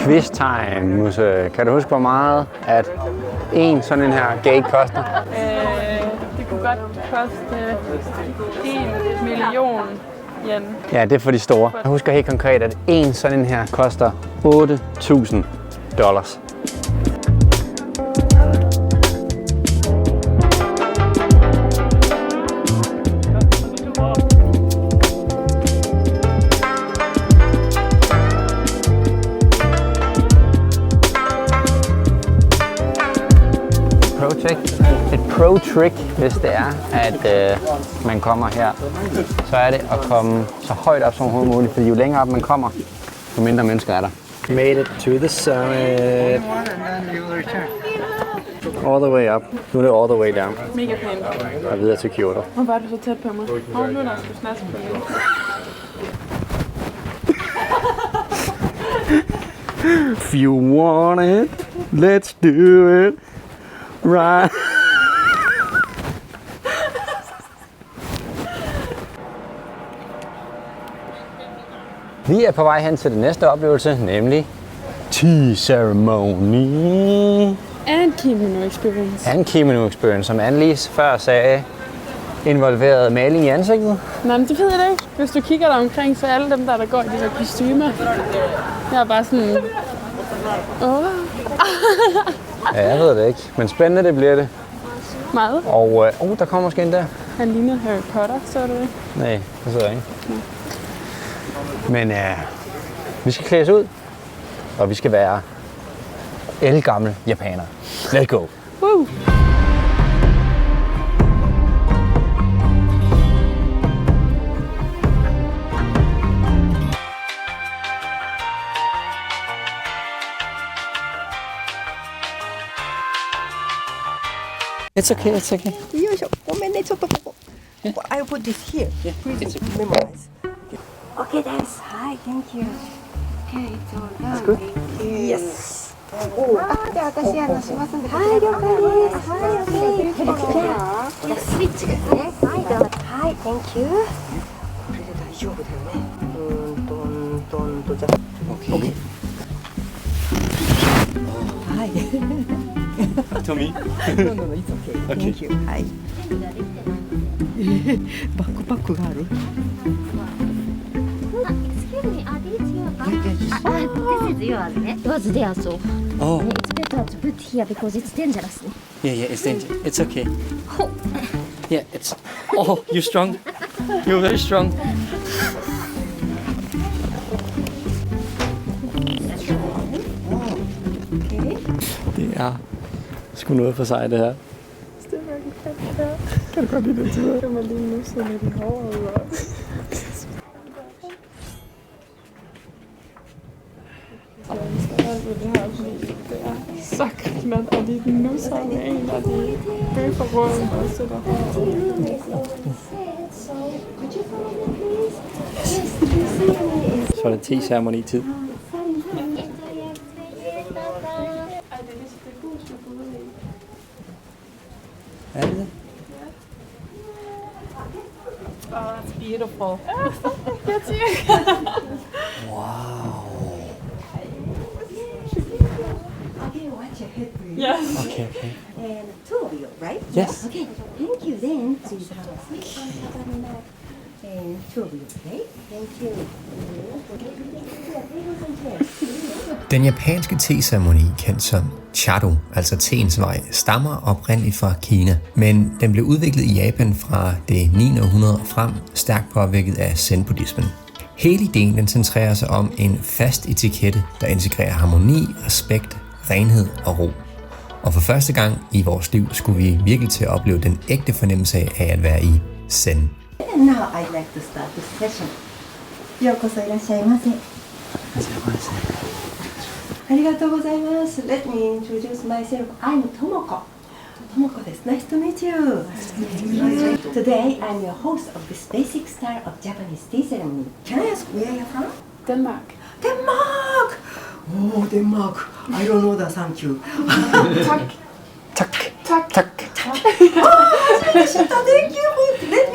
Quiz-time, Musse. Kan du huske, hvor meget at en sådan en her gate koster? Det kunne godt koste 1 million yen. Ja, det er for de store. Jeg husker helt konkret, at en sådan en her koster $8,000. Et pro-trick, hvis det er, at man kommer her, så er det at komme så højt op som overhovedet muligt, fordi jo længere op man kommer, jo mindre mennesker er der. Made it to the summit. All the way up. Nu er det all the way down. Mega pænt. Og videre til Kyoto. Hvor var du så tæt på mig? Nu er der sgu snask på mig. If you want it, let's do it. Right. Vi er på vej hen til den næste oplevelse, nemlig Tea Ceremony. And kimono experience. And kimono experience, som Annelise før sagde, involverede maling i ansigtet. Nej, men det ved jeg ikke. Hvis du kigger der omkring, så er alle dem, der går i de der kostymer. Jeg er bare sådan... Ja, jeg ved det ikke, men spændende det bliver det. Meget. Og der kommer måske en der. Han ligner Harry Potter, så er det ikke? Nej, det sidder ikke. Men vi skal klædes ud, og vi skal være ældgamle japanere. Let's go! Woo! It's okay, it's okay. I'll put this here. Please memorize. Okay, that's hi, thank you. Okay, so That's good. Yes. で私しますんで。はい、了解です。はい、OK。じゃあスイッチですね。はい、どうぞ。はい、thank you。これで大丈夫だよね。トンとじゃあ。OK。はい。To me? No, it's okay. Thank you. はい。バックパックがある。Excuse me, are these yours? This is yours, ne? Yours there, so. Oh, It's better to put here because it's dangerous. yeah, it's dangerous. It's okay. Yeah, it's... Oh, you're strong. You're very strong. Det er sgu noget for sig, det her. Kan du godt lide den tur? Kan man lige nu så med de hårde ud også. Det er så grinert, og de nusser med en, og de bøffer rundt og sætter Så er det te-ceremoni-tid. Er det det? Oh, that's beautiful. Wow. Okay, watch your head, please. Yes. Okay. And two of you, right? Yes. Okay. Thank you. Then please have a seat. And two of you, okay? Thank you. Den japanske te-ceremoni, kendt som Chado, altså teens vej, stammer oprindeligt fra Kina, men den blev udviklet i Japan fra det 9. århundrede og frem, stærkt påvirket af zen-buddhismen. Hele ideen den centrerer sig om en fast etikette, der integrerer harmoni, respekt, renhed og ro. Og for første gang i vores liv skulle vi virkelig til at opleve den ægte fornemmelse af at være i zen. And now I'd like to start the session. ようこそいらっしゃいませ。ありがとうございます。Let me introduce myself. I'm Tomoko. Tomoko です。Nice to meet you. Today I'm your host of this basic style of Japanese tea ceremony. Can I ask where you're from? Denmark. Denmark! Oh, Denmark. I don't know that, thank you. Tak. Tak. Tak. Thank you. Let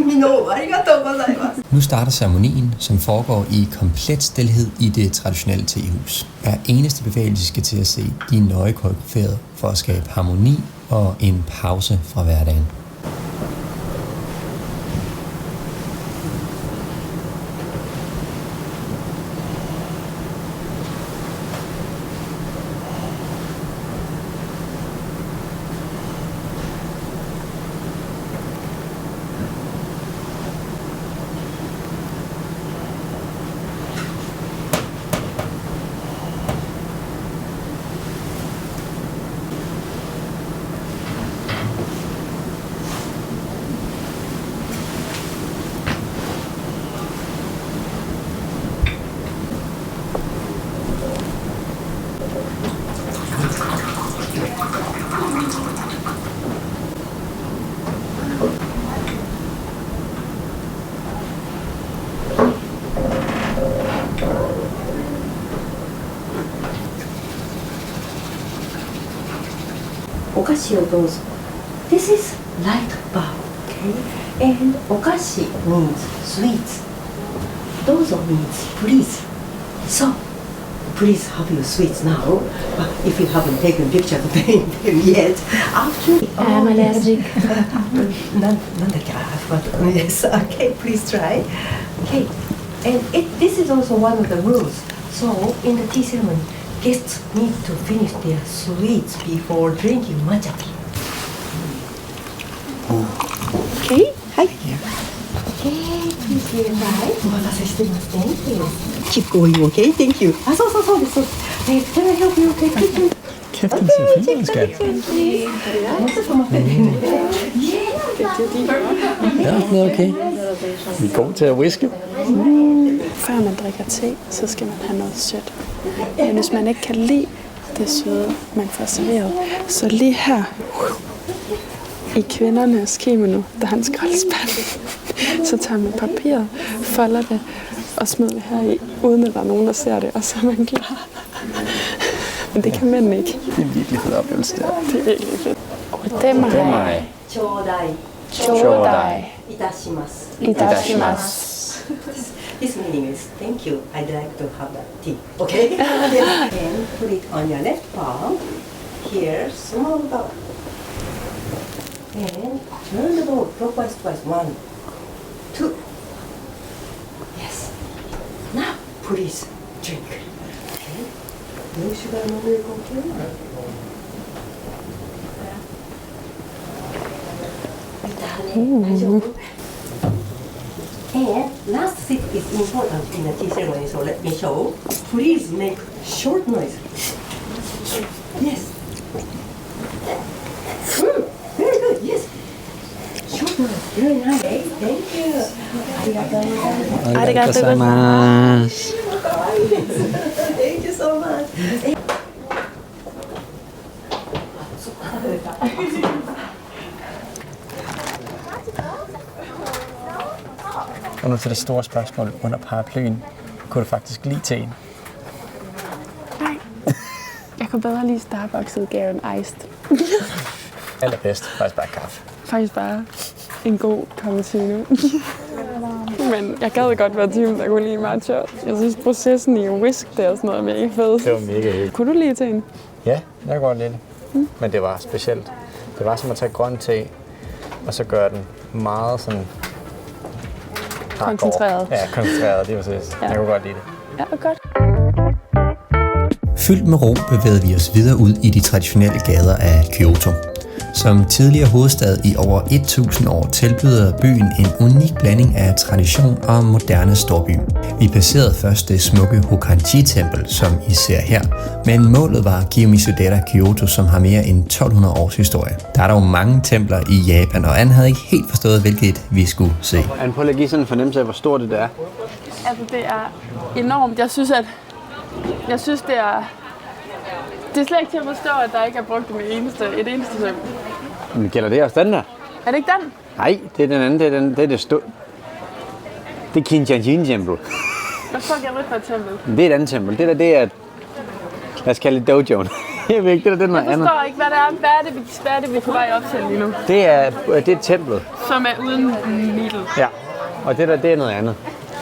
me No, arigatou gozaimasu. Nu starter ceremonien, som foregår i komplet stilhed i det traditionelle tehus. Hver eneste bevægelse skal til at se de nøje koreograferet for at skabe harmoni og en pause fra hverdagen. Okashi o douzo. This is light bar, okay? And okashi means sweets. Douzo means please. So, please have your sweets now. But if you haven't taken picture of them yet, actually, I'm allergic. Nandaki, I forgot. Yes, okay, please try. Okay, and this is also one of the rules. So, in the tea ceremony, guests need to finish their sweets before drinking matcha tea. Okay. Hi. Okay, please be right. Thank you. Keep going, okay? Thank you. Hey, can I help you? Okay, please. Kæft, den ser fin ud, skat. Ja, det er okay. Vi er gode til at whiske. Før man drikker te, så skal man have noget sødt. Men hvis man ikke kan lide det søde, man får serveret, så lige her i kvindernes kimono, der er en skraldespand, så tager man papiret, folder det og smider det her i, uden at der er nogen, der ser det, og så er man klar. Men det kan mænd ikke. Det er en virkelig fed oplevelse der. Det er virkelig fedt. Odemai. Chodai. Chodai. Itashimasu. Itashimasu. This meaning is thank you. I'd like to have that tea. Okay? Yes. And put it on your left palm. Here, small dot. And turn the bowl clockwise twice. 1, 2. Yes. Now, please drink. Okay. No sugar, no milk, okay? And last sip is important in the tea ceremony, so let me show. Please make short noise. Yes. Very good, yes. Short noise, very nice. Thank you. Arigatou gozaimasu. Thank you so much. Og nu til det store spørgsmål under paraplyen. Kunne du faktisk lide teen? Nej. Jeg kunne bedre lide Starbucks-udgaven Iced. Allerbedst. Faktisk bare kaffe. Faktisk bare en god cappuccino. Men jeg gad godt være typen, der kunne lide matcha. Jeg synes, processen i whisk, det er sådan noget mega fedt. Det var mega hyggeligt. Kunne du lide teen? Ja, jeg kan godt lide det. Men det var specielt. Det var som at tage grøn te, og så gøre den meget sådan Koncentreret. Ja, koncentreret, det var præcis. Ja. Jeg kunne godt lide det. Ja, godt. Fyldt med ro bevægede vi os videre ud i de traditionelle gader af Kyoto. Som tidligere hovedstad i over 1000 år tilbyder byen en unik blanding af tradition og moderne storby. Vi passerede først det smukke Hokanji-tempel, som I ser her, men målet var Kiyomizu-dera Kyoto, som har mere end 1200 års historie. Der er dog mange templer i Japan, og Anne havde ikke helt forstået, hvilket vi skulle se. Anne, prøv at give sådan en fornemmelse af, hvor stort det er. Altså, det er enormt. Jeg synes, det er... Det er slet ikke til at forstå, at der ikke er brugt et eneste tempel. Men gælder det også den der? Er det ikke den? Nej, det er den anden. Det er det Det er Kinjin-tempel. Hvad fuck er det for et tempel? Det er et andet tempel. Det er, lad os kalde det dojoen. Det er vigtigt, det er noget Jeg andet. forstår ikke, hvad er det, vi er på vej op til lige nu? Det er templet. Som er uden needle. Ja, og det der, det er noget andet.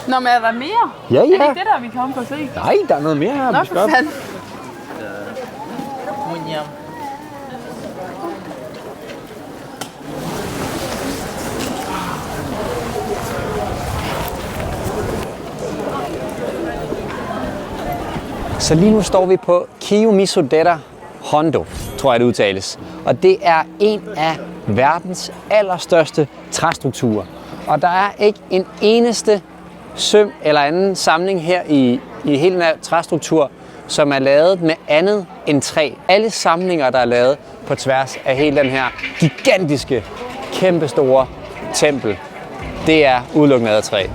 Nå, men er der mere? Ja, Er det ja. ikke det der, vi kommer for at se? Nej, der er noget mere her. Nå, vi skal for op. fanden. Så lige nu står vi på Kiyomizu-dera Hondo, tror jeg det udtales. Og det er en af verdens allerstørste træstrukturer. Og der er ikke en eneste søm eller anden samling her i hele den her træstruktur, som er lavet med andet end træ. Alle samlinger, der er lavet på tværs af hele den her gigantiske, kæmpestore tempel, det er udelukkende af træ.